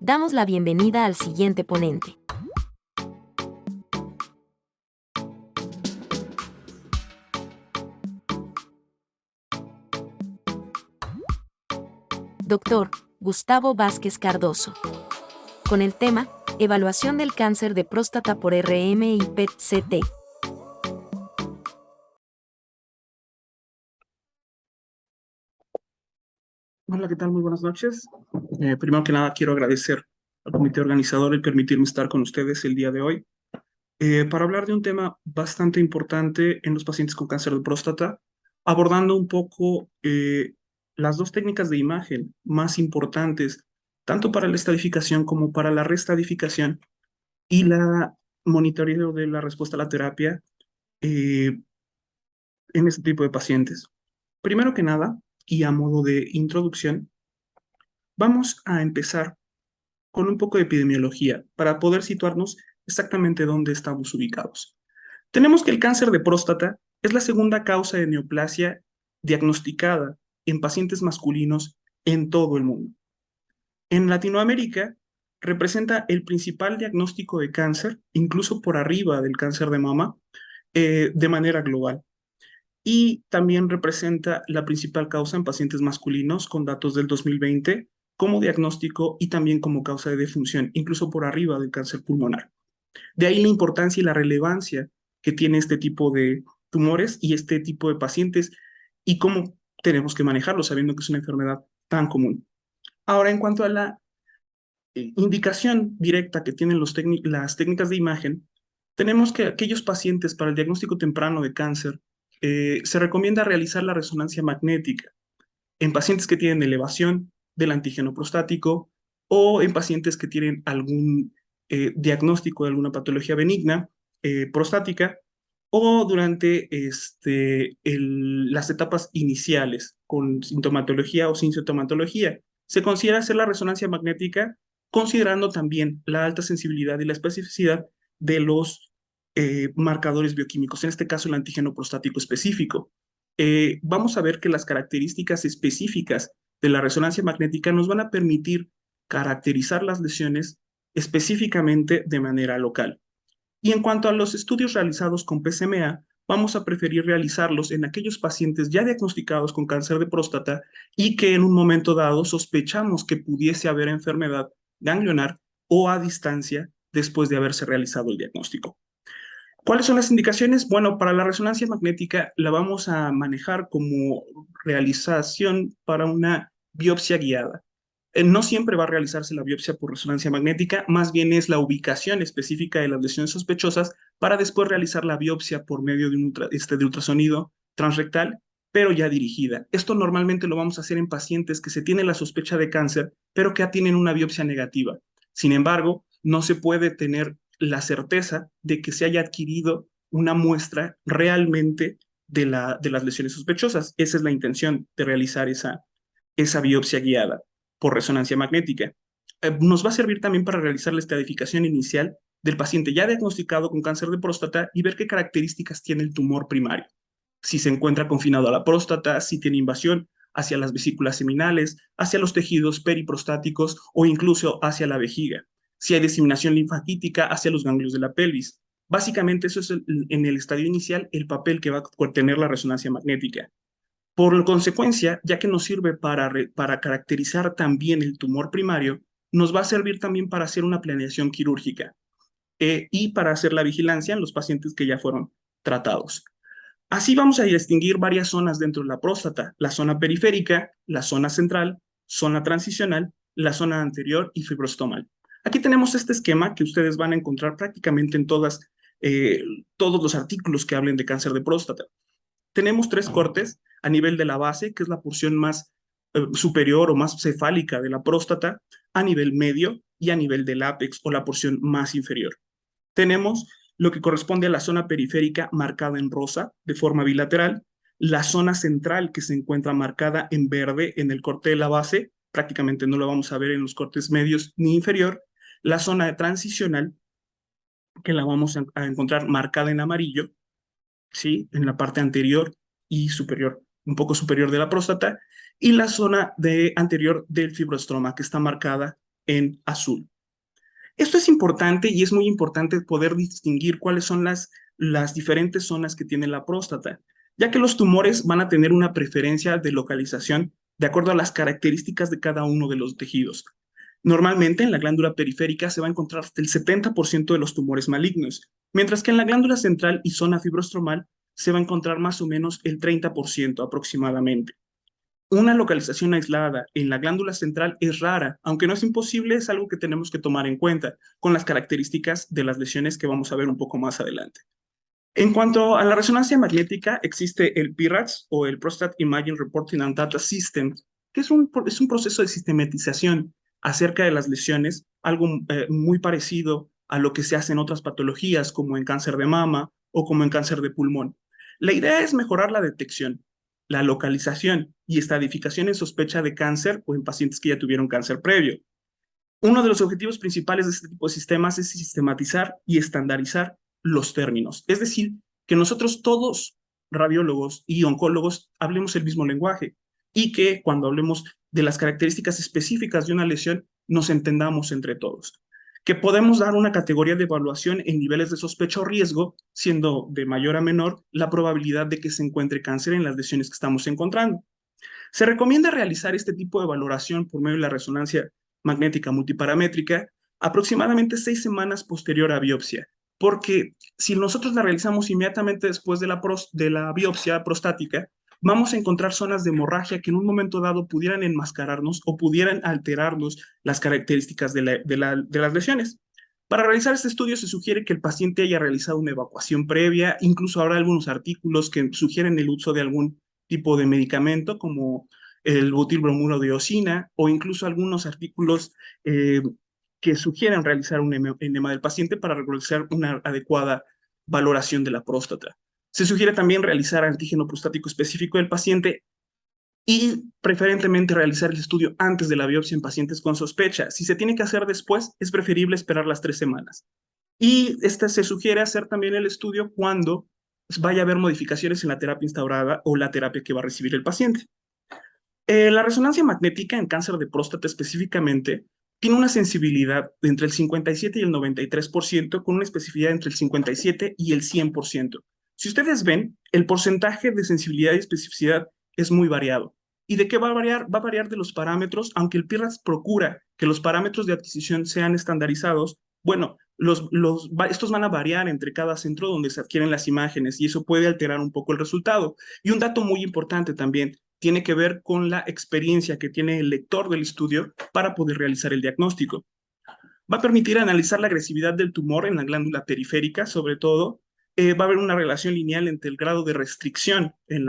Damos la bienvenida al siguiente ponente. Doctor Gustavo Vázquez Cardoso. Con el tema, Evaluación del cáncer de próstata por RM y PET-CT. Hola, ¿qué tal? Muy buenas noches. Primero que nada, quiero agradecer al comité organizador el permitirme estar con ustedes el día de hoy para hablar de un tema bastante importante en los pacientes con cáncer de próstata, abordando un poco las dos técnicas de imagen más importantes, tanto para la estadificación como para la restadificación y la monitoreo de la respuesta a la terapia eh, en este tipo de pacientes. Primero que nada, y a modo de introducción, vamos a empezar con un poco de epidemiología para poder situarnos exactamente dónde estamos ubicados. Tenemos que el cáncer de próstata es la segunda causa de neoplasia diagnosticada en pacientes masculinos en todo el mundo. En Latinoamérica representa el principal diagnóstico de cáncer, incluso por arriba del cáncer de mama, de manera global. Y también representa la principal causa en pacientes masculinos con datos del 2020 como diagnóstico y también como causa de defunción, incluso por arriba del cáncer pulmonar. De ahí la importancia y la relevancia que tiene este tipo de tumores y este tipo de pacientes y cómo tenemos que manejarlo sabiendo que es una enfermedad tan común. Ahora, en cuanto a la indicación directa que tienen las técnicas de imagen, tenemos que aquellos pacientes para el diagnóstico temprano de cáncer se recomienda realizar la resonancia magnética en pacientes que tienen elevación del antígeno prostático o en pacientes que tienen algún diagnóstico de alguna patología benigna prostática o durante las etapas iniciales con sintomatología o sin sintomatología. Se considera hacer la resonancia magnética considerando también la alta sensibilidad y la especificidad de los marcadores bioquímicos, en este caso el antígeno prostático específico. Vamos a ver que las características específicas de la resonancia magnética nos van a permitir caracterizar las lesiones específicamente de manera local. Y en cuanto a los estudios realizados con PSMA, vamos a preferir realizarlos en aquellos pacientes ya diagnosticados con cáncer de próstata y que en un momento dado sospechamos que pudiese haber enfermedad ganglionar o a distancia después de haberse realizado el diagnóstico. ¿Cuáles son las indicaciones? Bueno, para la resonancia magnética la vamos a manejar como realización para una biopsia guiada. No siempre va a realizarse la biopsia por resonancia magnética, más bien es la ubicación específica de las lesiones sospechosas para después realizar la biopsia por medio de de ultrasonido transrectal, pero ya dirigida. Esto normalmente lo vamos a hacer en pacientes que se tiene la sospecha de cáncer, pero que ya tienen una biopsia negativa. Sin embargo, no se puede tener la certeza de que se haya adquirido una muestra realmente de las lesiones sospechosas. Esa es la intención de realizar esa biopsia guiada por resonancia magnética. Nos va a servir también para realizar la estratificación inicial del paciente ya diagnosticado con cáncer de próstata y ver qué características tiene el tumor primario. Si se encuentra confinado a la próstata, si tiene invasión hacia las vesículas seminales, hacia los tejidos periprostáticos o incluso hacia la vejiga. Si hay diseminación linfática hacia los ganglios de la pelvis. Básicamente eso es en el estadio inicial el papel que va a tener la resonancia magnética. Por consecuencia, ya que nos sirve para caracterizar también el tumor primario, nos va a servir también para hacer una planeación quirúrgica y para hacer la vigilancia en los pacientes que ya fueron tratados. Así vamos a distinguir varias zonas dentro de la próstata: la zona periférica, la zona central, zona transicional, la zona anterior y fibrostomal. Aquí tenemos este esquema que ustedes van a encontrar prácticamente en todos los artículos que hablen de cáncer de próstata. Tenemos tres cortes a nivel de la base, que es la porción más superior o más cefálica de la próstata, a nivel medio y a nivel del ápex o la porción más inferior. Tenemos lo que corresponde a la zona periférica marcada en rosa de forma bilateral, la zona central que se encuentra marcada en verde en el corte de la base, prácticamente no lo vamos a ver en los cortes medios ni inferior, la zona de transicional que la vamos a encontrar marcada en amarillo, ¿sí? En la parte anterior y superior, un poco superior de la próstata, y la zona anterior del fibroestroma, que está marcada en azul. Esto es importante y es muy importante poder distinguir cuáles son las diferentes zonas que tiene la próstata, ya que los tumores van a tener una preferencia de localización de acuerdo a las características de cada uno de los tejidos. Normalmente en la glándula periférica se va a encontrar hasta el 70% de los tumores malignos, mientras que en la glándula central y zona fibrostromal se va a encontrar más o menos el 30% aproximadamente. Una localización aislada en la glándula central es rara, aunque no es imposible, es algo que tenemos que tomar en cuenta con las características de las lesiones que vamos a ver un poco más adelante. En cuanto a la resonancia magnética, existe el PIRADS o el Prostate Imaging Reporting and Data System, que es un proceso de sistematización acerca de las lesiones, algo muy parecido a lo que se hace en otras patologías, como en cáncer de mama o como en cáncer de pulmón. La idea es mejorar la detección, la localización y estadificación en sospecha de cáncer o en pacientes que ya tuvieron cáncer previo. Uno de los objetivos principales de este tipo de sistemas es sistematizar y estandarizar los términos. Es decir, que nosotros todos, radiólogos y oncólogos, hablemos el mismo lenguaje y que cuando hablemos de las características específicas de una lesión, nos entendamos entre todos. Que podemos dar una categoría de evaluación en niveles de sospecha o riesgo, siendo de mayor a menor la probabilidad de que se encuentre cáncer en las lesiones que estamos encontrando. Se recomienda realizar este tipo de valoración por medio de la resonancia magnética multiparamétrica aproximadamente 6 semanas posterior a biopsia, porque si nosotros la realizamos inmediatamente después de la biopsia prostática, vamos a encontrar zonas de hemorragia que en un momento dado pudieran enmascararnos o pudieran alterarnos las características de las lesiones. Para realizar este estudio se sugiere que el paciente haya realizado una evacuación previa, incluso habrá algunos artículos que sugieren el uso de algún tipo de medicamento como el butilbromuro de osina o incluso algunos artículos que sugieren realizar un enema del paciente para realizar una adecuada valoración de la próstata. Se sugiere también realizar antígeno prostático específico del paciente y preferentemente realizar el estudio antes de la biopsia en pacientes con sospecha. Si se tiene que hacer después, es preferible esperar las 3 semanas. Y se sugiere hacer también el estudio cuando vaya a haber modificaciones en la terapia instaurada o la terapia que va a recibir el paciente. La resonancia magnética en cáncer de próstata específicamente tiene una sensibilidad de entre el 57 y el 93%, con una especificidad entre el 57 y el 100%. Si ustedes ven, el porcentaje de sensibilidad y especificidad es muy variado. ¿Y de qué va a variar? Va a variar de los parámetros, aunque el PIRADS procura que los parámetros de adquisición sean estandarizados. Bueno, estos van a variar entre cada centro donde se adquieren las imágenes y eso puede alterar un poco el resultado. Y un dato muy importante también tiene que ver con la experiencia que tiene el lector del estudio para poder realizar el diagnóstico. Va a permitir analizar la agresividad del tumor en la glándula periférica, sobre todo. Va a haber una relación lineal entre el grado de restricción en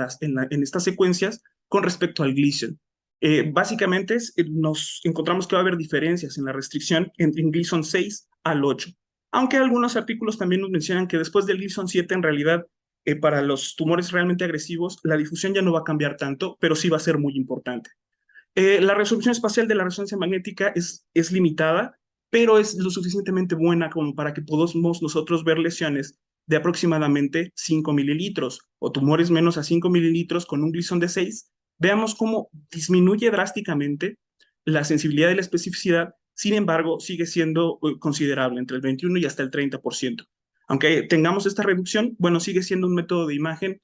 estas secuencias con respecto al Gleason. Básicamente nos encontramos que va a haber diferencias en la restricción entre Gleason 6 al 8, aunque algunos artículos también nos mencionan que después del Gleason 7 en realidad para los tumores realmente agresivos la difusión ya no va a cambiar tanto, pero sí va a ser muy importante. La resolución espacial de la resonancia magnética es limitada, pero es lo suficientemente buena como para que podamos nosotros ver lesiones de aproximadamente 5 mililitros o tumores menos a 5 mililitros con un Gleason de 6. Veamos cómo disminuye drásticamente la sensibilidad y la especificidad, sin embargo, sigue siendo considerable, entre el 21 y hasta el 30%. Aunque tengamos esta reducción, bueno, sigue siendo un método de imagen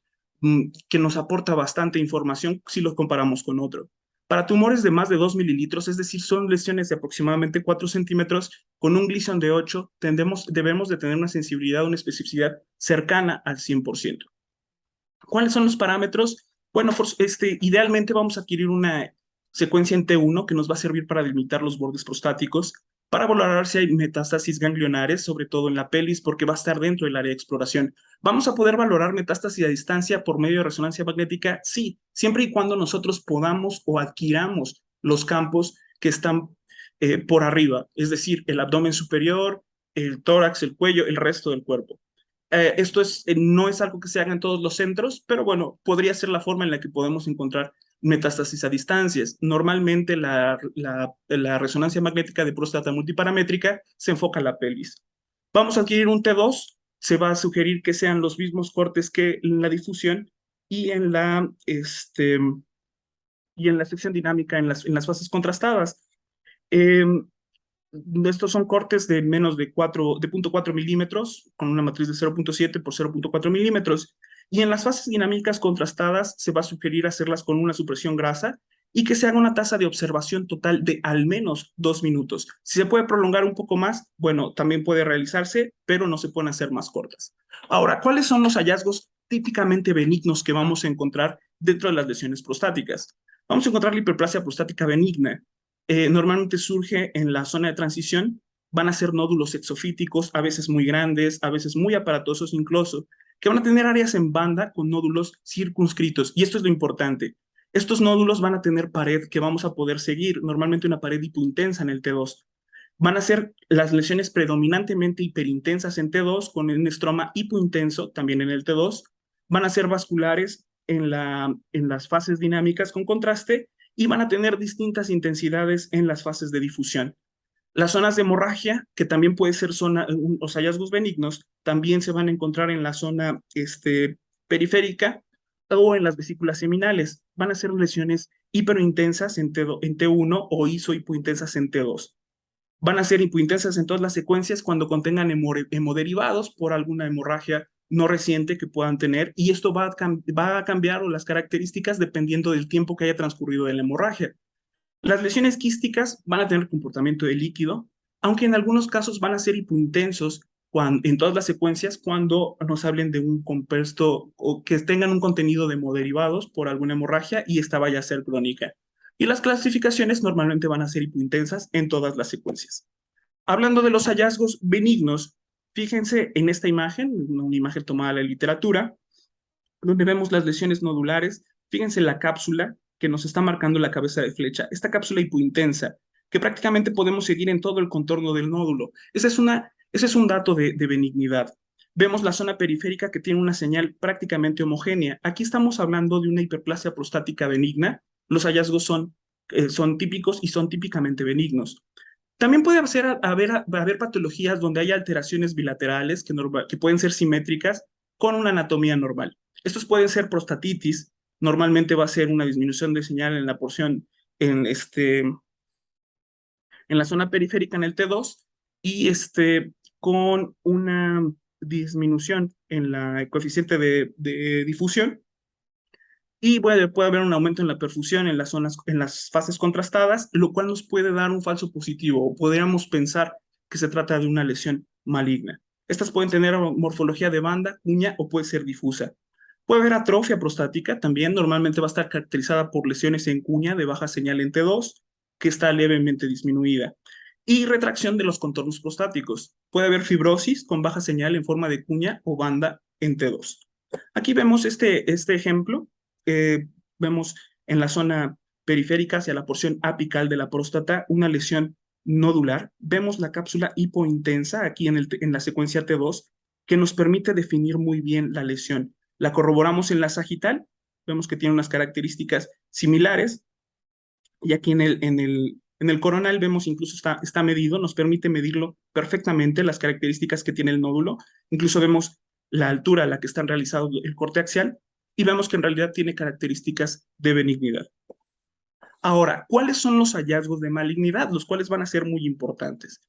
que nos aporta bastante información si lo comparamos con otro. Para tumores de más de 2 mililitros, es decir, son lesiones de aproximadamente 4 centímetros, con un Gleason de 8, debemos de tener una sensibilidad, una especificidad cercana al 100%. ¿Cuáles son los parámetros? Bueno, idealmente vamos a adquirir una secuencia en T1 que nos va a servir para delimitar los bordes prostáticos, para valorar si hay metástasis ganglionares, sobre todo en la pelvis, porque va a estar dentro del área de exploración. ¿Vamos a poder valorar metástasis a distancia por medio de resonancia magnética? Sí, siempre y cuando nosotros podamos o adquiramos los campos que están por arriba, es decir, el abdomen superior, el tórax, el cuello, el resto del cuerpo. Esto no es algo que se haga en todos los centros, pero bueno, podría ser la forma en la que podemos encontrar metástasis a distancias. Normalmente la resonancia magnética de próstata multiparamétrica se enfoca en la pelvis. Vamos a adquirir un T2, se va a sugerir que sean los mismos cortes que en la difusión y en la sección dinámica en las fases contrastadas. Estos son cortes de menos de 0.4 milímetros, con una matriz de 0.7 por 0.4 milímetros. Y en las fases dinámicas contrastadas se va a sugerir hacerlas con una supresión grasa y que se haga una tasa de observación total de al menos 2 minutos. Si se puede prolongar un poco más, bueno, también puede realizarse, pero no se pueden hacer más cortas. Ahora, ¿cuáles son los hallazgos típicamente benignos que vamos a encontrar dentro de las lesiones prostáticas? Vamos a encontrar la hiperplasia prostática benigna. Normalmente surge en la zona de transición, van a ser nódulos exofíticos, a veces muy grandes, a veces muy aparatosos incluso, que van a tener áreas en banda con nódulos circunscritos. Y esto es lo importante. Estos nódulos van a tener pared que vamos a poder seguir, normalmente una pared hipointensa en el T2. Van a ser las lesiones predominantemente hiperintensas en T2, con un estroma hipointenso también en el T2. Van a ser vasculares en las fases dinámicas con contraste y van a tener distintas intensidades en las fases de difusión. Las zonas de hemorragia, que también puede ser los hallazgos benignos, también se van a encontrar en la zona periférica o en las vesículas seminales. Van a ser lesiones hiperintensas en T1 o isohipointensas en T2. Van a ser hipointensas en todas las secuencias cuando contengan hemoderivados por alguna hemorragia no reciente que puedan tener, y esto va a cambiar las características dependiendo del tiempo que haya transcurrido de la hemorragia. Las lesiones quísticas van a tener comportamiento de líquido, aunque en algunos casos van a ser hipointensos en todas las secuencias cuando nos hablen de un compuesto o que tengan un contenido de hemoderivados por alguna hemorragia y esta vaya a ser crónica. Y las clasificaciones normalmente van a ser hipointensas en todas las secuencias. Hablando de los hallazgos benignos, fíjense en esta imagen, una imagen tomada de la literatura, donde vemos las lesiones nodulares. Fíjense la cápsula que nos está marcando la cabeza de flecha, esta cápsula hipointensa, que prácticamente podemos seguir en todo el contorno del nódulo. Ese es un dato de benignidad. Vemos la zona periférica que tiene una señal prácticamente homogénea. Aquí estamos hablando de una hiperplasia prostática benigna. Los hallazgos son típicos y son típicamente benignos. También puede haber patologías donde hay alteraciones bilaterales que pueden ser simétricas con una anatomía normal. Estos pueden ser prostatitis, normalmente va a ser una disminución de señal en la porción, en, en la zona periférica en el T2 y con una disminución en la coeficiente de difusión y puede haber un aumento en la perfusión en las fases contrastadas, lo cual nos puede dar un falso positivo o podríamos pensar que se trata de una lesión maligna. Estas pueden tener morfología de banda, cuña o puede ser difusa. Puede haber atrofia prostática, también normalmente va a estar caracterizada por lesiones en cuña de baja señal en T2, que está levemente disminuida. Y retracción de los contornos prostáticos. Puede haber fibrosis con baja señal en forma de cuña o banda en T2. Aquí vemos este ejemplo. Vemos en la zona periférica hacia la porción apical de la próstata una lesión nodular. Vemos la cápsula hipointensa aquí en la secuencia T2 que nos permite definir muy bien la lesión. La corroboramos en la sagital, vemos que tiene unas características similares y aquí en el coronal vemos incluso está medido, nos permite medirlo perfectamente las características que tiene el nódulo. Incluso vemos la altura a la que está realizado el corte axial y vemos que en realidad tiene características de benignidad. Ahora, ¿cuáles son los hallazgos de malignidad? Los cuales van a ser muy importantes.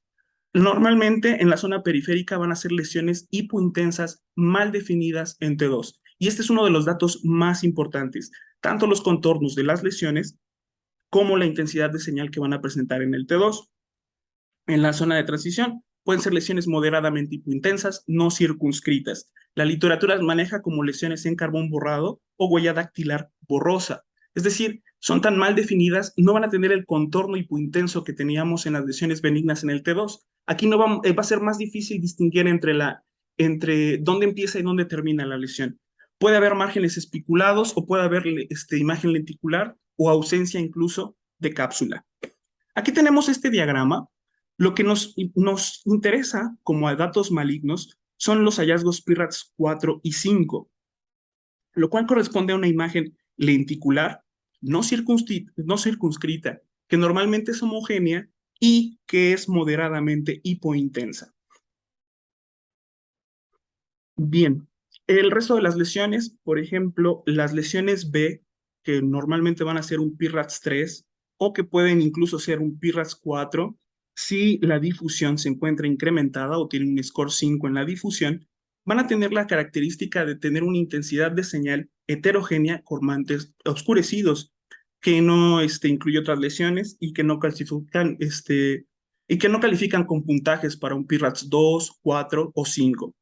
Normalmente en la zona periférica van a ser lesiones hipointensas mal definidas en T2. Y este es uno de los datos más importantes, tanto los contornos de las lesiones como la intensidad de señal que van a presentar en el T2. En la zona de transición pueden ser lesiones moderadamente hipointensas, no circunscritas. La literatura las maneja como lesiones en carbón borrado o huella dactilar borrosa. Es decir, son tan mal definidas, no van a tener el contorno hipointenso que teníamos en las lesiones benignas en el T2. Aquí no va a ser más difícil distinguir entre dónde empieza y dónde termina la lesión. Puede haber márgenes espiculados o puede haber imagen lenticular o ausencia incluso de cápsula. Aquí tenemos este diagrama. Lo que nos interesa como a datos malignos son los hallazgos PIRATS 4 y 5, lo cual corresponde a una imagen lenticular no circunscrita, que normalmente es homogénea y que es moderadamente hipointensa. Bien, el resto de las lesiones, por ejemplo, las lesiones B, que normalmente van a ser un PIRATS 3 o que pueden incluso ser un PIRATS 4, Si la difusión se encuentra incrementada o tiene un score 5 en la difusión, van a tener la característica de tener una intensidad de señal heterogénea con mantos oscurecidos, que no incluye otras lesiones y que no clasifican, y que no califican con puntajes para un PIRADS 2, 4 o 5.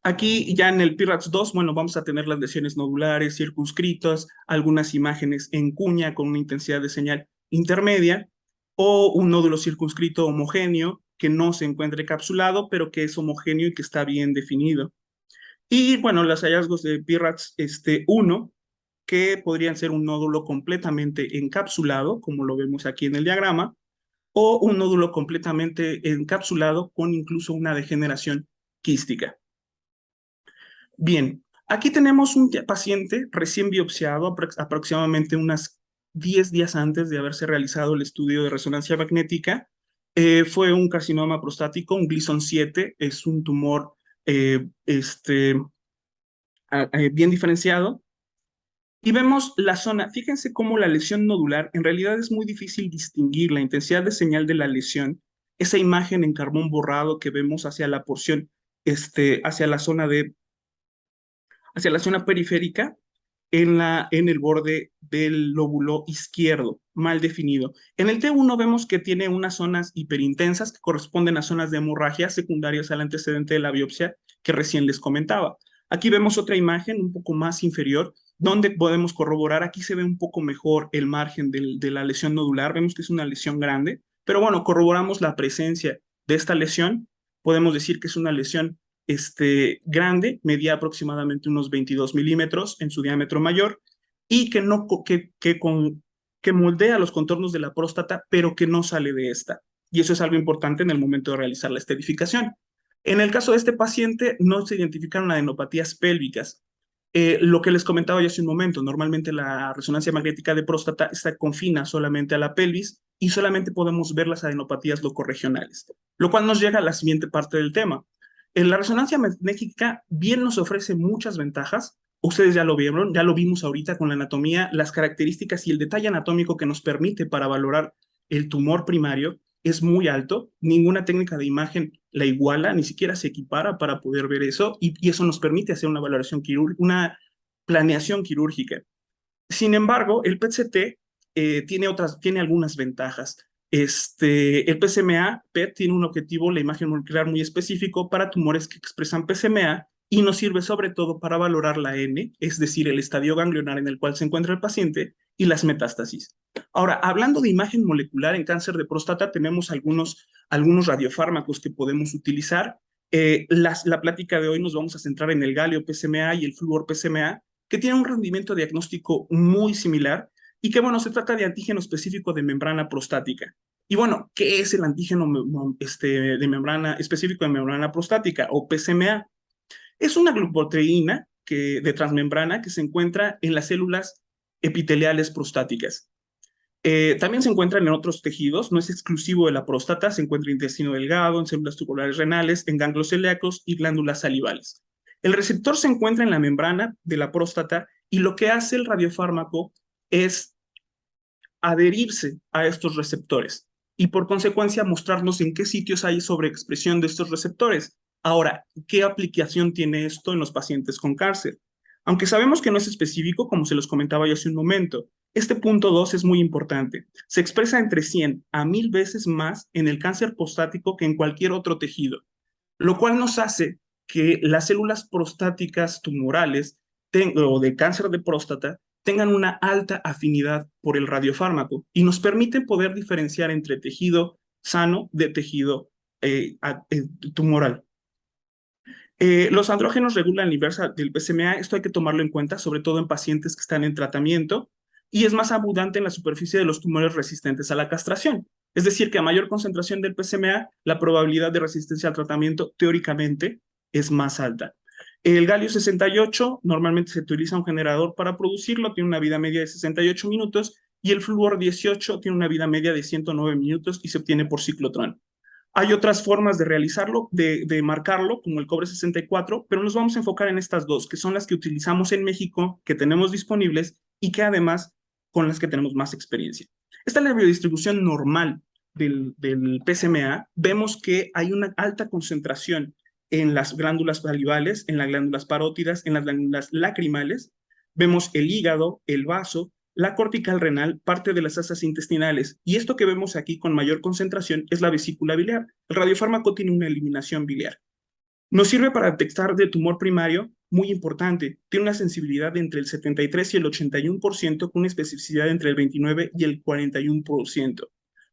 Aquí ya en el PIRADS 2, bueno, vamos a tener las lesiones nodulares circunscritas, algunas imágenes en cuña con una intensidad de señal intermedia o un nódulo circunscrito homogéneo que no se encuentre capsulado, pero que es homogéneo y que está bien definido. Y bueno, los hallazgos de PIRADS 1, que podrían ser un nódulo completamente encapsulado, como lo vemos aquí en el diagrama, o un nódulo completamente encapsulado con incluso una degeneración quística. Bien, aquí tenemos un paciente recién biopsiado aproximadamente unas 10 días antes de haberse realizado el estudio de resonancia magnética. Fue un carcinoma prostático, un Gleason 7, es un tumor bien diferenciado. Y vemos la zona, fíjense cómo la lesión nodular, en realidad es muy difícil distinguir la intensidad de señal de la lesión, esa imagen en carbón borrado que vemos hacia la porción, hacia la zona hacia la zona periférica en el borde del lóbulo izquierdo, mal definido. En el T1 vemos que tiene unas zonas hiperintensas que corresponden a zonas de hemorragia secundarias al antecedente de la biopsia que recién les comentaba. Aquí vemos otra imagen un poco más inferior, donde podemos corroborar, aquí se ve un poco mejor el margen de la lesión nodular, vemos que es una lesión grande, pero bueno, corroboramos la presencia de esta lesión, podemos decir que es una lesión grande, medía aproximadamente unos 22 milímetros en su diámetro mayor y que moldea los contornos de la próstata, pero que no sale de esta. Y eso es algo importante en el momento de realizar la esterificación. En el caso de este paciente, no se identificaron adenopatías pélvicas. Lo que les comentaba ya hace un momento, normalmente la resonancia magnética de próstata está confina solamente a la pelvis y solamente podemos ver las adenopatías locorregionales, lo cual nos llega a la siguiente parte del tema. En la resonancia magnética bien nos ofrece muchas ventajas. Ustedes ya lo vieron, ya lo vimos ahorita con la anatomía, las características y el detalle anatómico que nos permite para valorar el tumor primario es muy alto. Ninguna técnica de imagen la iguala, ni siquiera se equipara para poder ver eso y eso nos permite hacer una valoración quirúrgica, una planeación quirúrgica. Sin embargo, el PET-CT tiene algunas ventajas. El PSMA, PET, tiene un objetivo, la imagen molecular muy específico para tumores que expresan PSMA y nos sirve sobre todo para valorar la N, es decir, el estadio ganglionar en el cual se encuentra el paciente y las metástasis. Ahora, hablando de imagen molecular en cáncer de próstata, tenemos algunos radiofármacos que podemos utilizar. La plática de hoy nos vamos a centrar en el galio PSMA y el flúor PSMA, que tiene un rendimiento diagnóstico muy similar y que, bueno, se trata de antígeno específico de membrana prostática. Y bueno, ¿qué es el antígeno de membrana específico de membrana prostática o PSMA? Es una glucoproteína de transmembrana que se encuentra en las células epiteliales prostáticas. También se encuentran en otros tejidos, no es exclusivo de la próstata, se encuentra en intestino delgado, en células tubulares renales, en ganglios celíacos y glándulas salivales. El receptor se encuentra en la membrana de la próstata y lo que hace el radiofármaco es adherirse a estos receptores y por consecuencia mostrarnos en qué sitios hay sobreexpresión de estos receptores. Ahora, ¿qué aplicación tiene esto en los pacientes con cáncer? Aunque sabemos que no es específico, como se los comentaba yo hace un momento, este punto 2 es muy importante. Se expresa entre 100 a 1000 veces más en el cáncer prostático que en cualquier otro tejido, lo cual nos hace que las células prostáticas tumorales o de cáncer de próstata tengan una alta afinidad por el radiofármaco y nos permite poder diferenciar entre tejido sano de tejido tumoral. Los andrógenos regulan el inversa del PSMA, esto hay que tomarlo en cuenta, sobre todo en pacientes que están en tratamiento, y es más abundante en la superficie de los tumores resistentes a la castración. Es decir, que a mayor concentración del PSMA, la probabilidad de resistencia al tratamiento teóricamente es más alta. El galio 68 normalmente se utiliza un generador para producirlo, tiene una vida media de 68 minutos, y el flúor 18 tiene una vida media de 109 minutos y se obtiene por ciclotrón. Hay otras formas de realizarlo, de marcarlo, como el cobre 64, pero nos vamos a enfocar en estas dos, que son las que utilizamos en México, que tenemos disponibles y que además con las que tenemos más experiencia. Esta es la biodistribución normal del PSMA, vemos que hay una alta concentración en las glándulas salivales, en las glándulas parótidas, en las glándulas lacrimales. Vemos el hígado, el vaso, la cortical renal, parte de las asas intestinales. Y esto que vemos aquí con mayor concentración es la vesícula biliar. El radiofármaco tiene una eliminación biliar. Nos sirve para detectar de tumor primario, muy importante. Tiene una sensibilidad entre el 73 y el 81%, con una especificidad entre el 29 y el 41%,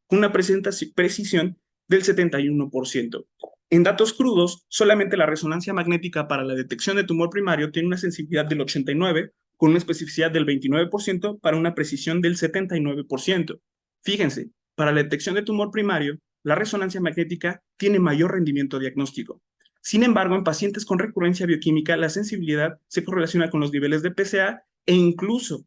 con una precisión del 71%. En datos crudos, solamente la resonancia magnética para la detección de tumor primario tiene una sensibilidad del 89%, con una especificidad del 29% para una precisión del 79%. Fíjense, para la detección de tumor primario, la resonancia magnética tiene mayor rendimiento diagnóstico. Sin embargo, en pacientes con recurrencia bioquímica, la sensibilidad se correlaciona con los niveles de PSA e incluso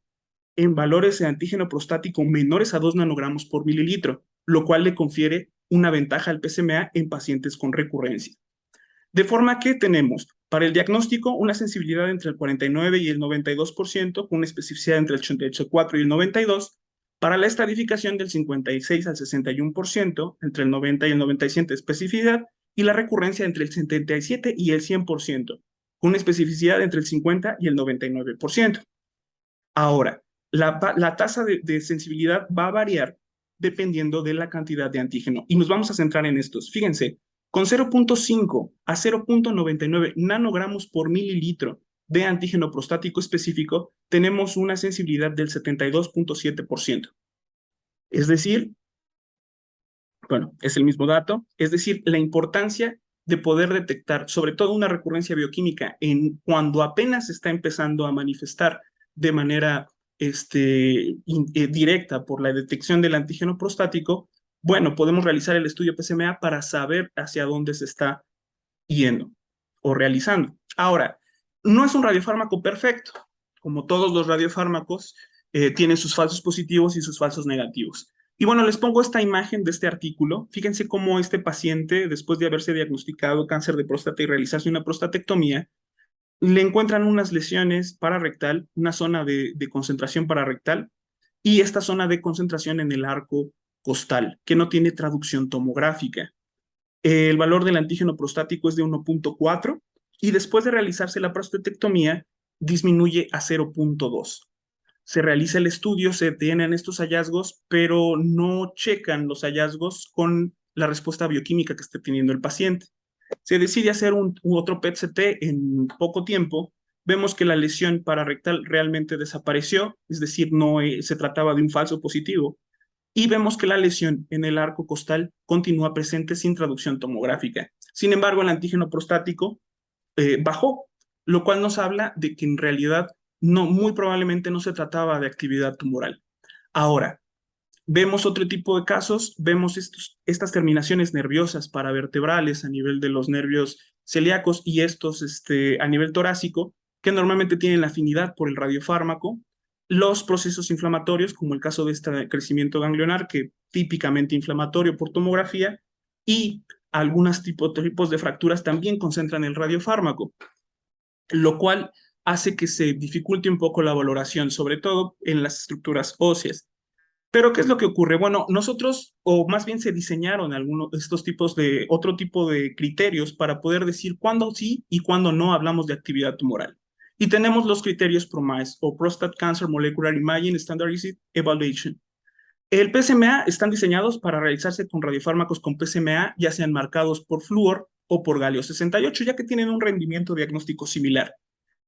en valores de antígeno prostático menores a 2 nanogramos por mililitro, lo cual le confiere una ventaja al PSMA en pacientes con recurrencia. De forma que tenemos para el diagnóstico una sensibilidad entre el 49 y el 92%, con una especificidad entre el 88,4 y el 92%, para la estratificación del 56 al 61%, entre el 90 y el 97% de especificidad, y la recurrencia entre el 77 y el 100%, con una especificidad entre el 50 y el 99%. Ahora, la tasa de sensibilidad va a variar dependiendo de la cantidad de antígeno. Y nos vamos a centrar en estos. Fíjense, con 0,5 a 0,99 nanogramos por mililitro de antígeno prostático específico, tenemos una sensibilidad del 72,7%. Es decir, bueno, es el mismo dato, es decir, la importancia de poder detectar, sobre todo una recurrencia bioquímica, cuando apenas está empezando a manifestar de manera directa por la detección del antígeno prostático. Bueno, podemos realizar el estudio PSMA para saber hacia dónde se está yendo o realizando. Ahora, no es un radiofármaco perfecto. Como todos los radiofármacos, tienen sus falsos positivos y sus falsos negativos. Y bueno, les pongo esta imagen de este artículo. Fíjense cómo este paciente, después de haberse diagnosticado cáncer de próstata y realizarse una prostatectomía, le encuentran unas lesiones pararrectal, una zona de concentración pararrectal y esta zona de concentración en el arco costal, que no tiene traducción tomográfica. El valor del antígeno prostático es de 1,4 y después de realizarse la prostatectomía disminuye a 0,2. Se realiza el estudio, se tienen estos hallazgos, pero no checan los hallazgos con la respuesta bioquímica que esté teniendo el paciente. Se decide hacer otro PET-CT en poco tiempo. Vemos que la lesión pararrectal realmente desapareció, es decir, no se trataba de un falso positivo. Y vemos que la lesión en el arco costal continúa presente sin traducción tomográfica. Sin embargo, el antígeno prostático bajó, lo cual nos habla de que en realidad muy probablemente no se trataba de actividad tumoral. Ahora, vemos otro tipo de casos, vemos estas terminaciones nerviosas paravertebrales a nivel de los nervios celíacos y estos a nivel torácico, que normalmente tienen afinidad por el radiofármaco, los procesos inflamatorios, como el caso de este crecimiento ganglionar, que típicamente inflamatorio por tomografía, y algunos tipos de fracturas también concentran el radiofármaco, lo cual hace que se dificulte un poco la valoración, sobre todo en las estructuras óseas. Pero, ¿qué es lo que ocurre? Bueno, nosotros, o más bien se diseñaron algunos de estos tipos de, otro tipo de criterios para poder decir cuándo sí y cuándo no hablamos de actividad tumoral. Y tenemos los criterios PROMISE, o Prostate Cancer Molecular Imaging Standardized Evaluation. El PSMA están diseñados para realizarse con radiofármacos con PSMA, ya sean marcados por flúor o por galio 68, ya que tienen un rendimiento diagnóstico similar.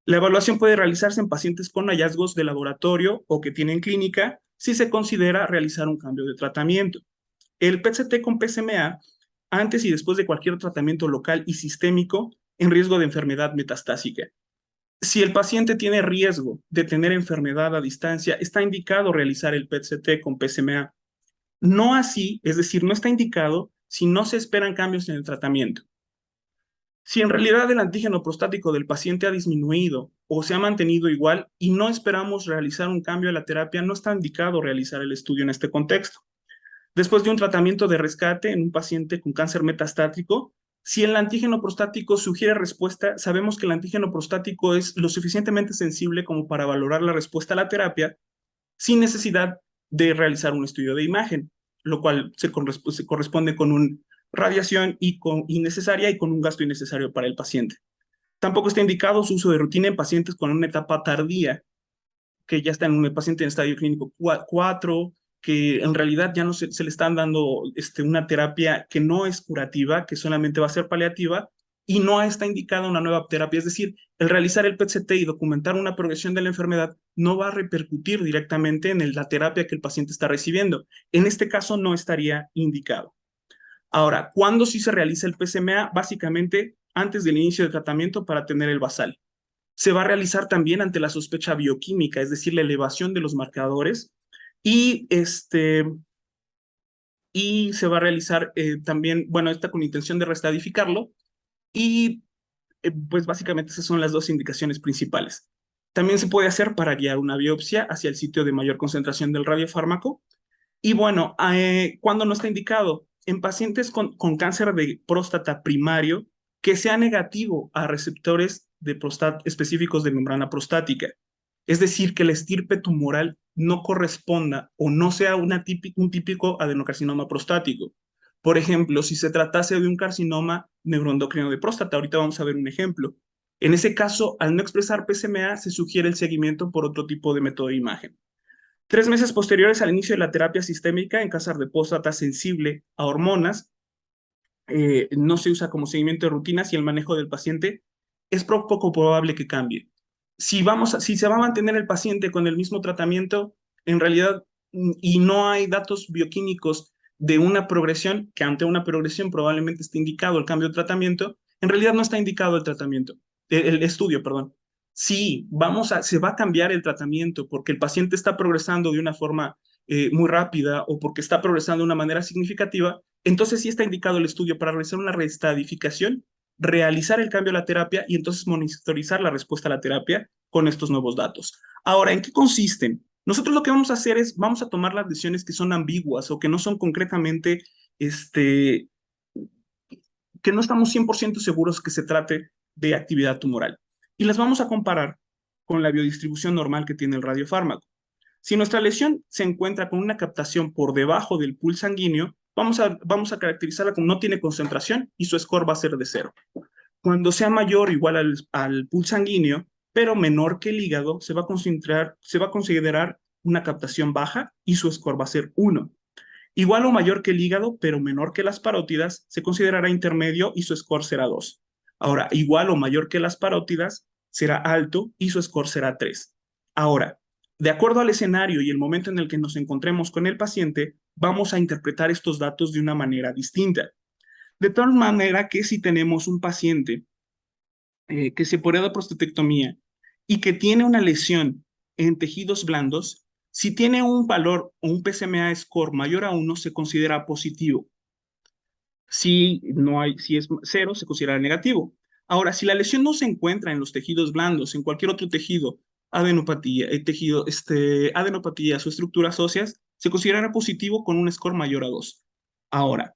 La evaluación puede realizarse en pacientes con hallazgos de laboratorio o que tienen clínica si se considera realizar un cambio de tratamiento. El PET-CT con PSMA, antes y después de cualquier tratamiento local y sistémico en riesgo de enfermedad metastásica. Si el paciente tiene riesgo de tener enfermedad a distancia, está indicado realizar el PET-CT con PSMA. No así, es decir, no está indicado si no se esperan cambios en el tratamiento. Si en realidad el antígeno prostático del paciente ha disminuido o se ha mantenido igual y no esperamos realizar un cambio a la terapia, no está indicado realizar el estudio en este contexto. Después de un tratamiento de rescate en un paciente con cáncer metastático, si el antígeno prostático sugiere respuesta, sabemos que el antígeno prostático es lo suficientemente sensible como para valorar la respuesta a la terapia sin necesidad de realizar un estudio de imagen. lo cual se corresponde con una radiación innecesaria y con un gasto innecesario para el paciente. Tampoco está indicado su uso de rutina en pacientes con una etapa tardía, que ya está en un paciente en estadio clínico 4, que en realidad ya no se le están dando una terapia que no es curativa, que solamente va a ser paliativa, y no está indicada una nueva terapia. Es decir, el realizar el PET-CT y documentar una progresión de la enfermedad no va a repercutir directamente en la terapia que el paciente está recibiendo. En este caso no estaría indicado. Ahora, ¿cuándo sí se realiza el PSMA? Básicamente antes del inicio del tratamiento para tener el basal. Se va a realizar también ante la sospecha bioquímica, es decir, la elevación de los marcadores, y, y se va a realizar también, bueno, esta con intención de restadificarlo, y pues básicamente esas son las dos indicaciones principales. También se puede hacer para guiar una biopsia hacia el sitio de mayor concentración del radiofármaco. Y bueno, ¿cuándo no está indicado? En pacientes con cáncer de próstata primario que sea negativo a receptores de específicos de membrana prostática. Es decir, que la estirpe tumoral no corresponda o no sea un típico adenocarcinoma prostático. Por ejemplo, si se tratase de un carcinoma neuroendocrino de próstata, ahorita vamos a ver un ejemplo. En ese caso, al no expresar PSMA, se sugiere el seguimiento por otro tipo de método de imagen. 3 meses posteriores al inicio de la terapia sistémica en cáncer de próstata sensible a hormonas, no se usa como seguimiento de rutinas y el manejo del paciente es poco probable que cambie. Si se va a mantener el paciente con el mismo tratamiento, en realidad, y no hay datos bioquímicos de una progresión, que ante una progresión probablemente esté indicado el cambio de tratamiento, en realidad no está indicado el tratamiento, el estudio, perdón. Si se va a cambiar el tratamiento porque el paciente está progresando de una forma muy rápida o porque está progresando de una manera significativa, entonces sí está indicado el estudio para realizar una reestadificación, realizar el cambio a la terapia y entonces monitorizar la respuesta a la terapia con estos nuevos datos. Ahora, ¿en qué consisten? Nosotros lo que vamos a hacer es, vamos a tomar las decisiones que son ambiguas o que no son concretamente, que no estamos 100% seguros que se trate de actividad tumoral. Y las vamos a comparar con la biodistribución normal que tiene el radiofármaco. Si nuestra lesión se encuentra con una captación por debajo del pool sanguíneo, vamos a caracterizarla como no tiene concentración y su score va a ser de 0. Cuando sea mayor o igual al pool sanguíneo, pero menor que el hígado, se va a considerar una captación baja y su score va a ser 1. Igual o mayor que el hígado, pero menor que las parótidas, se considerará intermedio y su score será 2. Ahora, igual o mayor que las parótidas, será alto y su score será 3. Ahora, de acuerdo al escenario y el momento en el que nos encontremos con el paciente, vamos a interpretar estos datos de una manera distinta. De tal manera que si tenemos un paciente que se operó de prostatectomía y que tiene una lesión en tejidos blandos, si tiene un valor o un PSMA score mayor a 1, se considera positivo. Si es 0, se considera negativo. Ahora, si la lesión no se encuentra en los tejidos blandos, en cualquier otro tejido, adenopatías o estructuras óseas, se considerará positivo con un score mayor a 2. Ahora,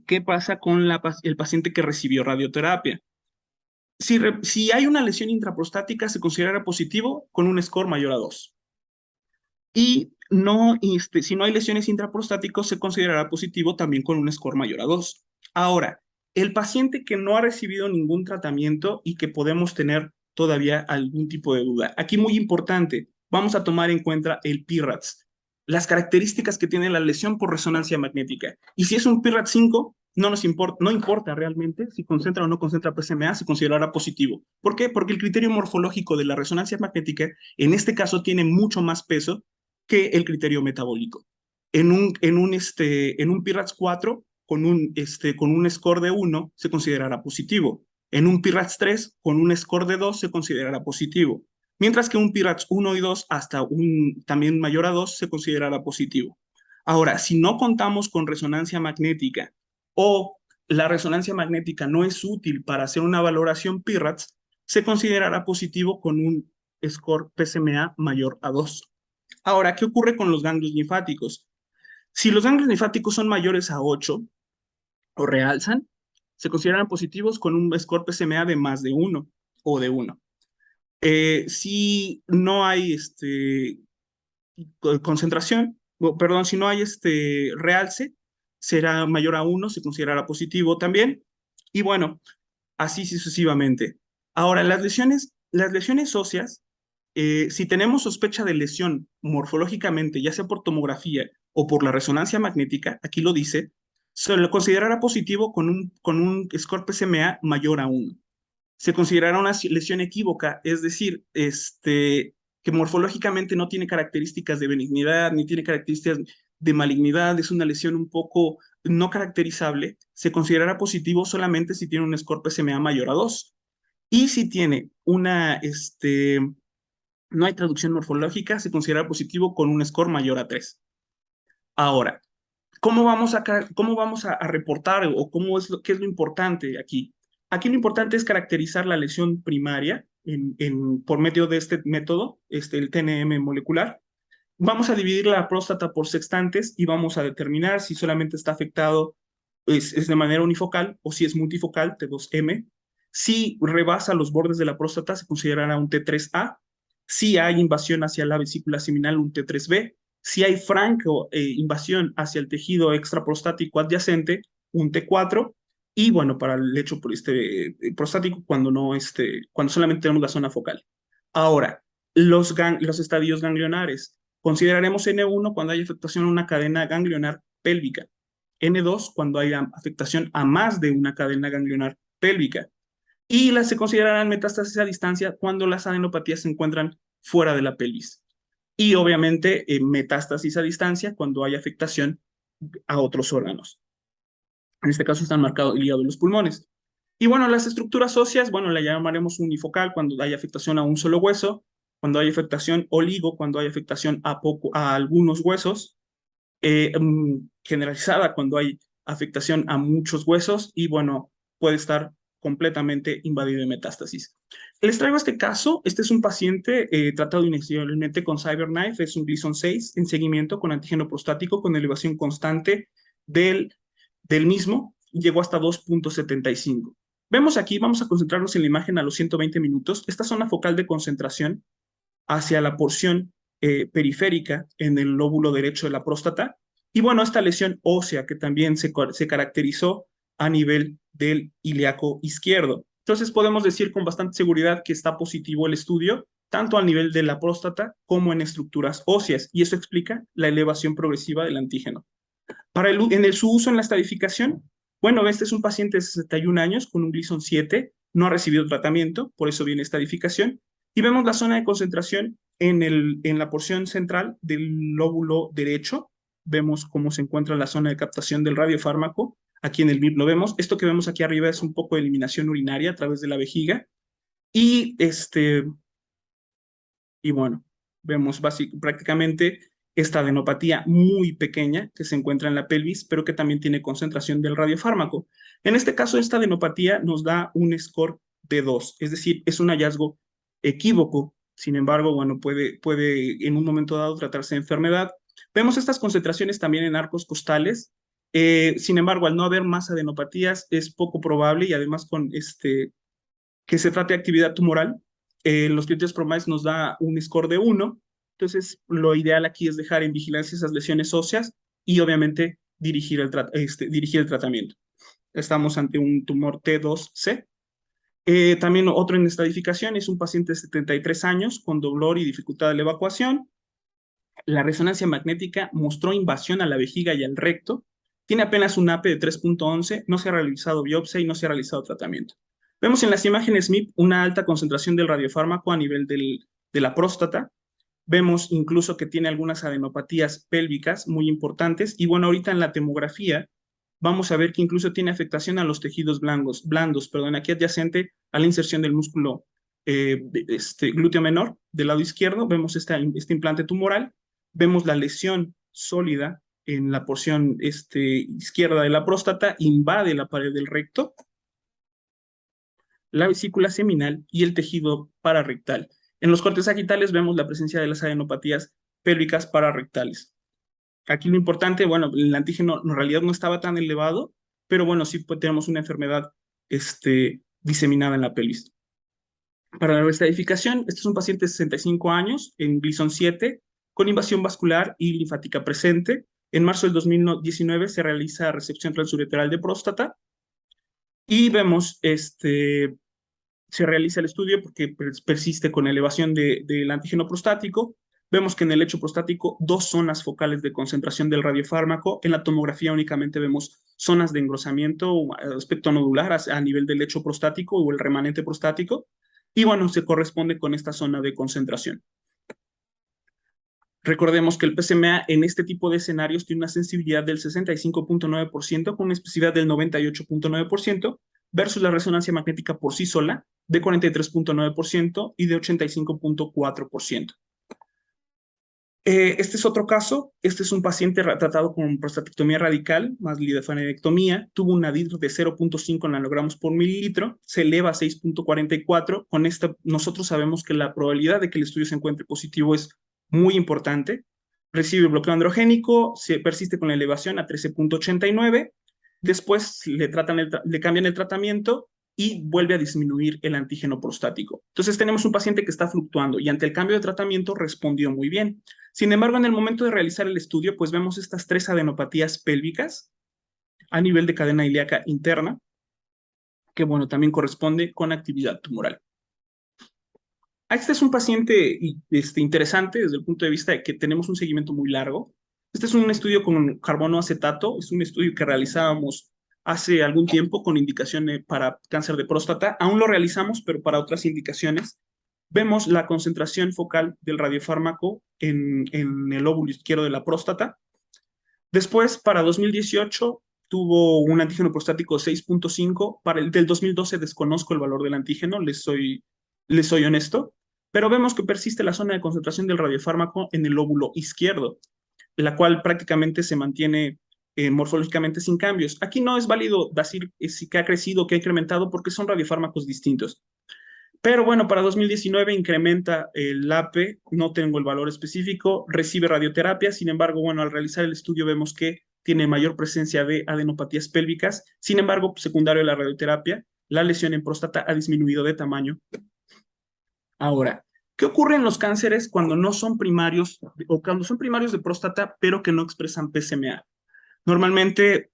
¿qué pasa con el paciente que recibió radioterapia? Si hay una lesión intraprostática, se considerará positivo con un score mayor a 2. Y si no hay lesiones intraprostáticas, se considerará positivo también con un score mayor a 2. Ahora, el paciente que no ha recibido ningún tratamiento y que podemos tener todavía algún tipo de duda. Aquí muy importante, vamos a tomar en cuenta el PIRADS, las características que tiene la lesión por resonancia magnética. Y si es un PIRADS 5, no importa realmente si concentra o no concentra PSMA, se considerará positivo. ¿Por qué? Porque el criterio morfológico de la resonancia magnética en este caso tiene mucho más peso que el criterio metabólico. En un PIRADS 4, con un score de 1, se considerará positivo. En un PIRADS 3, con un score de 2, se considerará positivo. Mientras que un PIRADS 1 y 2, hasta un también mayor a 2, se considerará positivo. Ahora, si no contamos con resonancia magnética o la resonancia magnética no es útil para hacer una valoración PIRADS, se considerará positivo con un score PSMA mayor a 2. Ahora, ¿qué ocurre con los ganglios linfáticos? Si los ganglios linfáticos son mayores a 8 o realzan, se consideran positivos con un score PSMA de más de 1 o de 1. Si no hay concentración, perdón, si no hay realce, será mayor a 1, se considerará positivo también. Y bueno, así sucesivamente. Ahora, las lesiones óseas, si tenemos sospecha de lesión morfológicamente, ya sea por tomografía o por la resonancia magnética, aquí lo dice, se lo considerará positivo con un score PSMA mayor a 1. Se considerará una lesión equívoca, es decir, que morfológicamente no tiene características de benignidad ni tiene características de malignidad, es una lesión un poco no caracterizable, se considerará positivo solamente si tiene un score PSMA mayor a 2. Y si tiene no hay traducción morfológica, se considera positivo con un score mayor a 3. Ahora, cómo vamos a reportar o qué es lo importante aquí? Aquí lo importante es caracterizar la lesión primaria por medio de este método, el TNM molecular. Vamos a dividir la próstata por sextantes y vamos a determinar si solamente está afectado, es de manera unifocal o si es multifocal, T2M. Si rebasa los bordes de la próstata, se considerará un T3A. Si hay invasión hacia la vesícula seminal, un T3B. Si hay franco invasión hacia el tejido extraprostático adyacente, un T4. Y bueno, para el lecho prostático, cuando, no, cuando solamente tenemos la zona focal. Ahora, los estadios ganglionares. Consideraremos N1 cuando hay afectación a una cadena ganglionar pélvica. N2 cuando hay afectación a más de una cadena ganglionar pélvica. Y se considerarán metástasis a distancia cuando las adenopatías se encuentran fuera de la pelvis. Y obviamente metástasis a distancia cuando hay afectación a otros órganos. En este caso están marcados el hígado y los pulmones. Y bueno, las estructuras óseas, bueno, la llamaremos unifocal cuando hay afectación a un solo hueso, cuando hay afectación oligo, cuando hay afectación a algunos huesos, generalizada cuando hay afectación a muchos huesos y bueno, puede estar completamente invadido de metástasis. Les traigo este caso. Este es un paciente tratado inicialmente con CyberKnife, es un Gleason 6 en seguimiento con antígeno prostático con elevación constante del mismo, llegó hasta 2.75. Vemos aquí, vamos a concentrarnos en la imagen a los 120 minutos. Esta zona focal de concentración hacia la porción periférica en el lóbulo derecho de la próstata. Y bueno, esta lesión ósea que también se caracterizó a nivel del ilíaco izquierdo. Entonces podemos decir con bastante seguridad que está positivo el estudio, tanto al nivel de la próstata como en estructuras óseas, y eso explica la elevación progresiva del antígeno. Su uso en la estadificación, bueno, este es un paciente de 61 años con un Gleason 7, no ha recibido tratamiento, por eso viene estadificación, y vemos la zona de concentración en la porción central del lóbulo derecho. Vemos cómo se encuentra la zona de captación del radiofármaco. Aquí en el MIP lo vemos. Esto que vemos aquí arriba es un poco de eliminación urinaria a través de la vejiga. Y, y bueno, vemos prácticamente esta adenopatía muy pequeña que se encuentra en la pelvis, pero que también tiene concentración del radiofármaco. En este caso, esta adenopatía nos da un score de 2, es decir, es un hallazgo equívoco. Sin embargo, bueno, puede en un momento dado tratarse de enfermedad. Vemos estas concentraciones también en arcos costales. Sin embargo, al no haber más adenopatías, es poco probable y además que se trate de actividad tumoral. Los criterios PROMISE nos da un score de 1, entonces lo ideal aquí es dejar en vigilancia esas lesiones óseas y obviamente dirigir dirigir el tratamiento. Estamos ante un tumor T2C. También otro en estadificación es un paciente de 73 años con dolor y dificultad de la evacuación. La resonancia magnética mostró invasión a la vejiga y al recto. Tiene apenas un AP de 3.11, no se ha realizado biopsia y no se ha realizado tratamiento. Vemos en las imágenes MIP una alta concentración del radiofármaco a nivel de la próstata. Vemos incluso que tiene algunas adenopatías pélvicas muy importantes. Y bueno, ahorita en la tomografía vamos a ver que incluso tiene afectación a los tejidos blandos, aquí adyacente a la inserción del músculo glúteo menor del lado izquierdo. Vemos este implante tumoral. Vemos la lesión sólida en la porción izquierda de la próstata, invade la pared del recto, la vesícula seminal y el tejido pararrectal. En los cortes sagittales vemos la presencia de las adenopatías pélvicas pararrectales. Aquí lo importante, bueno, el antígeno en realidad no estaba tan elevado, pero bueno, sí tenemos una enfermedad diseminada en la pelvis. Para la estadificación, este es un paciente de 65 años en Gleason 7, con invasión vascular y linfática presente. En marzo del 2019 se realiza resección transureteral de próstata y vemos, se realiza el estudio porque persiste con elevación del antígeno prostático. Vemos que en el lecho prostático, dos zonas focales de concentración del radiofármaco. En la tomografía únicamente vemos zonas de engrosamiento o aspecto nodular a nivel del lecho prostático o el remanente prostático. Y bueno, se corresponde con esta zona de concentración. Recordemos que el PSMA en este tipo de escenarios tiene una sensibilidad del 65.9% con una especificidad del 98.9% versus la resonancia magnética por sí sola de 43.9% y de 85.4%. Este es otro caso. Este es un paciente tratado con prostatectomía radical más lidefanectomía. Tuvo una DIR de 0.5 nanogramos por mililitro, se eleva a 6.44. Con esta, nosotros sabemos que la probabilidad de que el estudio se encuentre positivo es muy importante. Recibe bloqueo androgénico, se persiste con la elevación a 13.89. Después le cambian el tratamiento y vuelve a disminuir el antígeno prostático. Entonces tenemos un paciente que está fluctuando y ante el cambio de tratamiento respondió muy bien. Sin embargo, en el momento de realizar el estudio, pues vemos estas 3 adenopatías pélvicas a nivel de cadena ilíaca interna, que bueno, también corresponde con actividad tumoral. Este es un paciente interesante desde el punto de vista de que tenemos un seguimiento muy largo. Este es un estudio con carbono acetato, es un estudio que realizábamos hace algún tiempo con indicación para cáncer de próstata. Aún lo realizamos, pero para otras indicaciones. Vemos la concentración focal del radiofármaco en el lóbulo izquierdo de la próstata. Después, para 2018, tuvo un antígeno prostático 6.5. Para el del 2012 desconozco el valor del antígeno, les soy honesto, pero vemos que persiste la zona de concentración del radiofármaco en el lóbulo izquierdo, la cual prácticamente se mantiene morfológicamente sin cambios. Aquí no es válido decir si que ha crecido o que ha incrementado porque son radiofármacos distintos. Pero bueno, para 2019 incrementa el APE, no tengo el valor específico, recibe radioterapia, sin embargo, bueno, al realizar el estudio vemos que tiene mayor presencia de adenopatías pélvicas, sin embargo, secundario a la radioterapia, la lesión en próstata ha disminuido de tamaño. Ahora, ¿qué ocurre en los cánceres cuando no son primarios o cuando son primarios de próstata, pero que no expresan PSMA? Normalmente,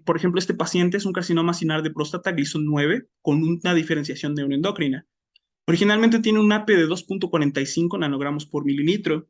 por ejemplo, este paciente es un carcinoma sinar de próstata Gleason 9 con una diferenciación neuroendocrina. Originalmente tiene un APE de 2.45 nanogramos por mililitro.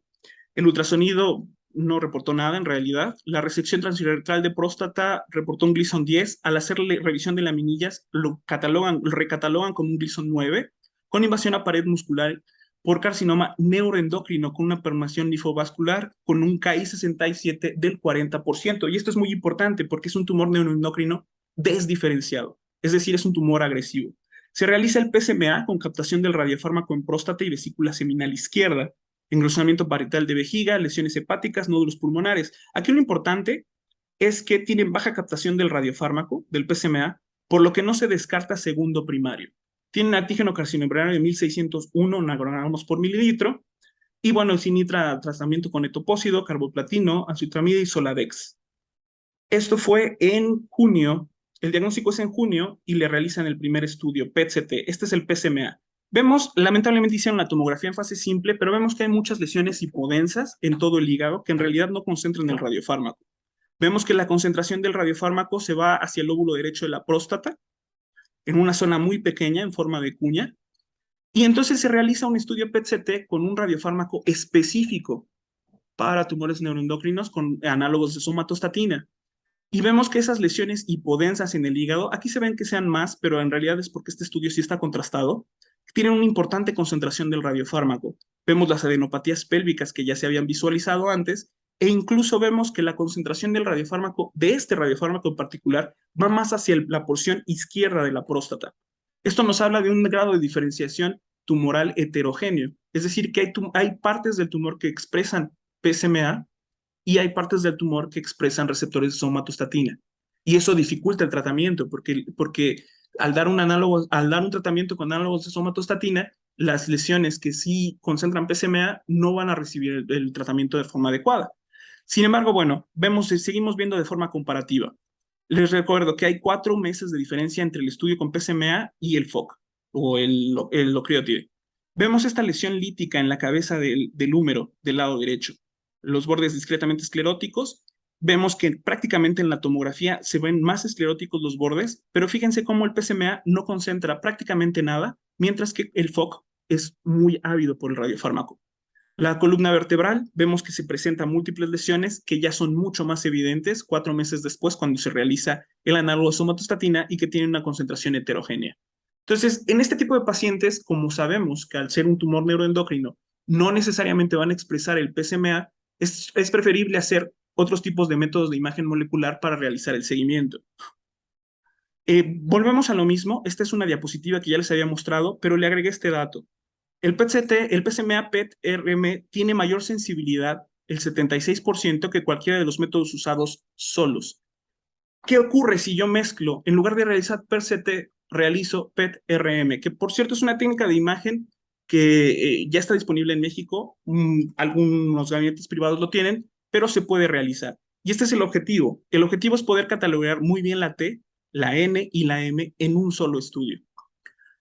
El ultrasonido no reportó nada en realidad. La resección transuretral de próstata reportó un Gleason 10. Al hacerle revisión de laminillas, lo recatalogan como un Gleason 9 con invasión a pared muscular por carcinoma neuroendocrino con una permeación linfovascular con un KI67 del 40%. Y esto es muy importante porque es un tumor neuroendocrino desdiferenciado, es decir, es un tumor agresivo. Se realiza el PSMA con captación del radiofármaco en próstata y vesícula seminal izquierda, engrosamiento parietal de vejiga, lesiones hepáticas, nódulos pulmonares. Aquí lo importante es que tienen baja captación del radiofármaco, del PSMA, por lo que no se descarta segundo primario. Tiene un antígeno carcinomembranario de 1601 nanogramos por mililitro y bueno, se inicia tratamiento con etopósido, carboplatino, anzitramida y Soladex. Esto fue en junio. El diagnóstico es en junio y le realizan el primer estudio, PET-CT. Este es el PSMA. Vemos, lamentablemente hicieron la tomografía en fase simple, pero vemos que hay muchas lesiones hipodensas en todo el hígado que en realidad no concentran el radiofármaco. Vemos que la concentración del radiofármaco se va hacia el lóbulo derecho de la próstata, en una zona muy pequeña, en forma de cuña, y entonces se realiza un estudio PET-CT con un radiofármaco específico para tumores neuroendocrinos con análogos de somatostatina. Y vemos que esas lesiones hipodensas en el hígado, aquí se ven que sean más, pero en realidad es porque este estudio sí está contrastado, tienen una importante concentración del radiofármaco. Vemos las adenopatías pélvicas que ya se habían visualizado antes, e incluso vemos que la concentración del radiofármaco, de este radiofármaco en particular, va más hacia la porción izquierda de la próstata. Esto nos habla de un grado de diferenciación tumoral heterogéneo, es decir, que hay partes del tumor que expresan PSMA y hay partes del tumor que expresan receptores de somatostatina. Y eso dificulta el tratamiento porque al dar un tratamiento con análogos de somatostatina, las lesiones que sí concentran PSMA no van a recibir el tratamiento de forma adecuada. Sin embargo, bueno, seguimos viendo de forma comparativa. Les recuerdo que hay 4 meses de diferencia entre el estudio con PSMA y el FOC, o el locriotide. Vemos esta lesión lítica en la cabeza del húmero del lado derecho. los bordes discretamente escleróticos. Vemos que prácticamente en la tomografía se ven más escleróticos los bordes, pero fíjense cómo el PSMA no concentra prácticamente nada, mientras que el FOC es muy ávido por el radiofármaco. La columna vertebral, vemos que se presentan múltiples lesiones que ya son mucho más evidentes 4 meses después cuando se realiza el análogo de somatostatina y que tienen una concentración heterogénea. Entonces, en este tipo de pacientes, como sabemos que al ser un tumor neuroendocrino no necesariamente van a expresar el PSMA, es preferible hacer otros tipos de métodos de imagen molecular para realizar el seguimiento. Volvemos a lo mismo, esta es una diapositiva que ya les había mostrado, pero le agregué este dato. El PET-CT, el PSMA PET-RM tiene mayor sensibilidad, el 76%, que cualquiera de los métodos usados solos. ¿Qué ocurre si yo mezclo, en lugar de realizar PET-CT, realizo PET-RM? Que por cierto es una técnica de imagen que ya está disponible en México, algunos gabinetes privados lo tienen, pero se puede realizar. Y este es el objetivo. El objetivo es poder catalogar muy bien la T, la N y la M en un solo estudio.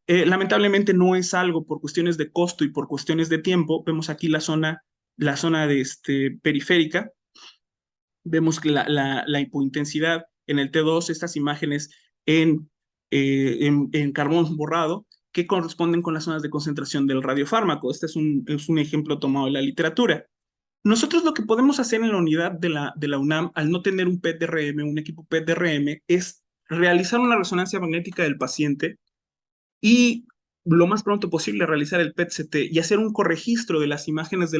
Lamentablemente no es algo por cuestiones de costo y por cuestiones de tiempo. Vemos aquí la zona de periférica. Vemos que la hipointensidad en el T2, estas imágenes en carbón borrado, que corresponden con las zonas de concentración del radiofármaco. Este es un ejemplo tomado de la literatura. Nosotros lo que podemos hacer en la unidad de la UNAM, al no tener un PET-DRM, un equipo PET-DRM, es realizar una resonancia magnética del paciente y lo más pronto posible realizar el PET-CT y hacer un corregistro de las imágenes de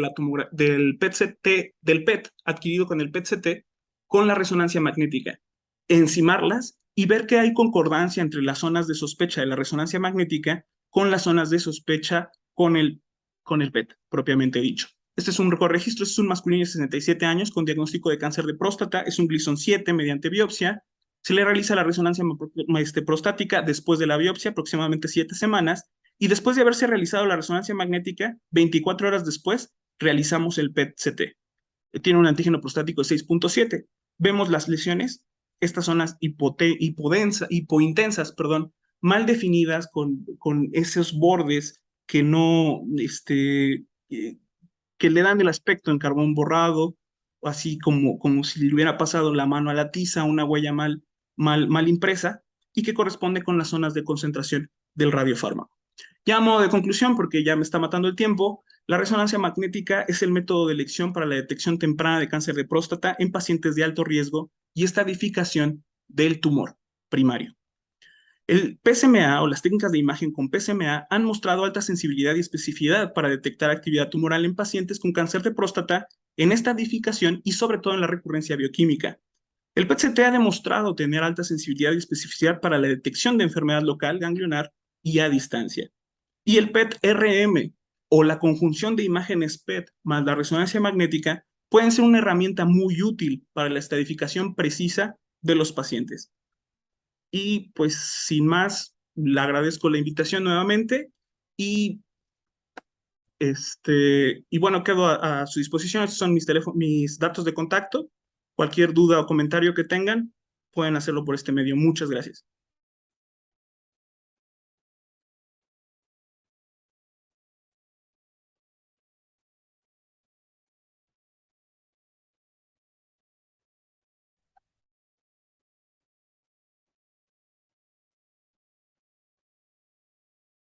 del PET-CT, del PET adquirido con el PET-CT con la resonancia magnética, encimarlas y ver que hay concordancia entre las zonas de sospecha de la resonancia magnética con las zonas de sospecha con el PET, propiamente dicho. Este es un corregistro, es un masculino de 67 años con diagnóstico de cáncer de próstata, es un Gleason 7 mediante biopsia. Se le realiza la resonancia prostática después de la biopsia, aproximadamente 7 semanas, y después de haberse realizado la resonancia magnética, 24 horas después, realizamos el PET-CT. Tiene un antígeno prostático de 6.7. Vemos las lesiones, estas zonas hipointensas, mal definidas con esos bordes que no, que le dan el aspecto en carbón borrado, así como si le hubiera pasado la mano a la tiza, una huella mal impresa, y que corresponde con las zonas de concentración del radiofármaco. Ya a modo de conclusión, porque ya me está matando el tiempo, la resonancia magnética es el método de elección para la detección temprana de cáncer de próstata en pacientes de alto riesgo y estadificación del tumor primario. El PSMA o las técnicas de imagen con PSMA han mostrado alta sensibilidad y especificidad para detectar actividad tumoral en pacientes con cáncer de próstata en estadificación y sobre todo en la recurrencia bioquímica. El PET-CT ha demostrado tener alta sensibilidad y especificidad para la detección de enfermedad local ganglionar y a distancia. Y el PET-RM o la conjunción de imágenes PET más la resonancia magnética pueden ser una herramienta muy útil para la estadificación precisa de los pacientes. Y pues sin más, le agradezco la invitación nuevamente y, y bueno, quedo a su disposición. Estos son mis datos de contacto. Cualquier duda o comentario que tengan, pueden hacerlo por este medio. Muchas gracias.